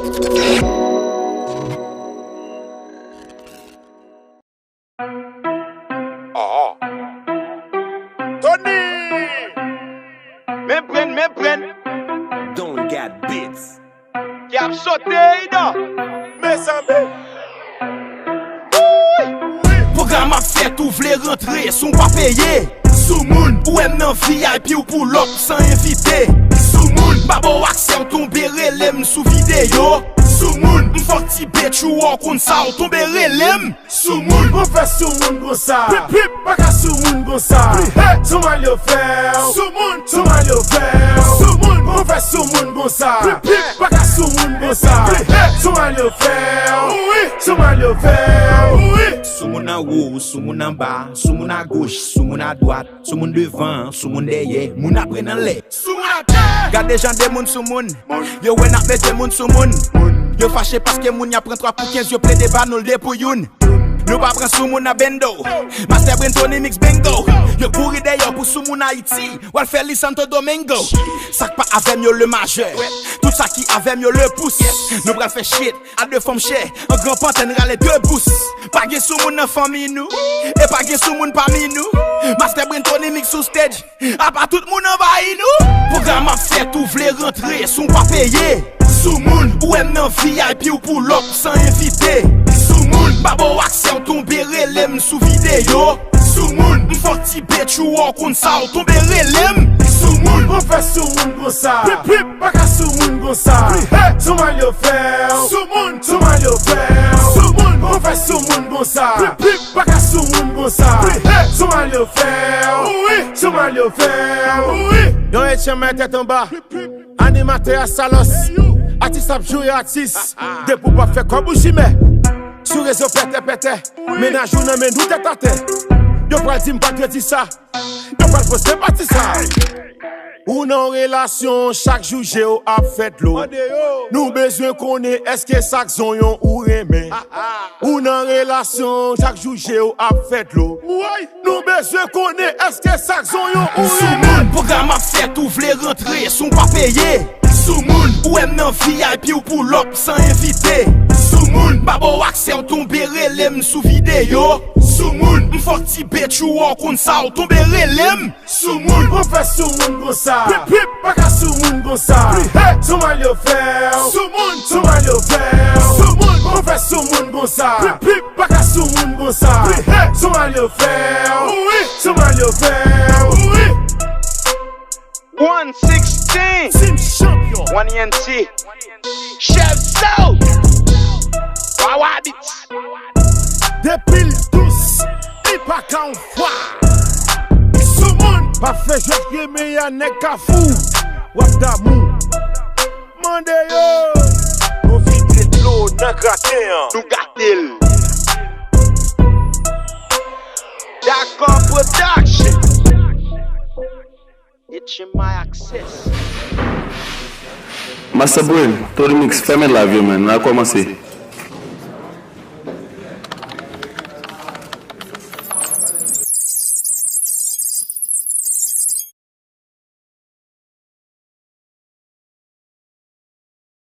Tony! Me pren. Don't get bits. Qui a sauté, non? Mais ça me... Programme a fait ou vle rentrer, son pas payé. Sous moun, ou aime nan VIP ou pour l'autre sans inviter. Sous moun, babo accès ou tombe relem sous vidéo. Sous moun, m'fok ti bitch ou on kon sa ou tombe relem. Sous moun, on fait sous moun gon sa. Pip, pas qu'à sous moun gon sa. Sous mal yo faire. Sous mal yo faire. Sous moun, on fait sous moun gon sa. Pip, pas qu'à sous moun gon sa. Sous mal yo faire. Sous mal yo faire. Sous moun en haut, sous moun en bas, sous moun à gauche, sous moun à droite, sous moun devant, sous moun derrière, moun après dans les. Sous moun à terre. Gade des gens des moun sous moun. Yo wè nak mette moun sous moun. Yo fâché parce que moun y a prend 3 pour 15, yo ple de banol de pour youn. Yo pa pran sou moun a bendo. Master Brain Tony mix bingo. Yo kouri d'ailleurs pour sou moun Haïti. Ou al fait li Santo Domingo. Sak pa avem yo le majeur. Tout ça qui avem yo le pouce. Nous bral fait shit à 2 femmes chères. Un grand panten rale 2 bousses. Pa gen sou moun nan famille nous. Et pa gen sou moun parmi nous. Master Brain Tony mix sous stage. A pa tout moun envahi nous. Programme a fait ou vle rentrer, son pas payé. Sous moun, ou aime nan VIP ou pour l'autre sans inviter. Sous moun, babo accès ou tombe relem sous vidéo. Sous moun, m'fok ti bitch ou on kon sa ou tombe relem. Sous moun, on fait sous moun gon sa. Pip, pas qu'à sous moun gon sa. Sous mal yo faire. Sous mal yo faire. Sous moun, on fait sous moun gon sa. Pip, pas qu'à sous moun gon sa. Sous mal yo faire. Sous mal yo faire. Yon Etienne met tête en bas. Animateur à Salos. Artiste ap joué artiste. De pou pas faire comme Bouchime. Sous réseau pété. Ménage ou nan men nou tête à tête. Yo pral di m'pa di ça. Yo pral poste parti ça. Ou nan relation chaque jour j'ai a fait l'eau. Nous besoin connaît est-ce que chaque zon yon ou remè. Ou nan relation chaque jour j'ai a fait l'eau. Nous besoin connaît est-ce que chaque zon yon ou remè. Programme a fait ou vle rentrer, son pas payé. Sous moun, ou aime nan VIP ou pour l'autre sans inviter. Sous moun, babo accès ou tombe relem sous vidéo. Sous moun, m'fok ti bitch ou on kon sa ou tombe relem. Sous moun, on fait sous moun gon sa. Pip, pas qu'à sous moun gon sa. Sous mal yo faire. Sous mal yo faire. Sous moun, on fait sous moun gon sa. Pip, pas qu'à sous moun gon sa. Sous mal yo faire. Sous mal yo faire. 116 Team champion. 1 ENT Chef South Wawadit Depuis le douce, il pas qu'en fois. Sous moun, pas fait jouer que me y'a nek ka fou. Wap d'amour. Mande yo. Profite de l'eau nan gratin Nou gatel D'accord Production It's my access Master Brain, Tony Mix, ferme la vie, man. On a commencé.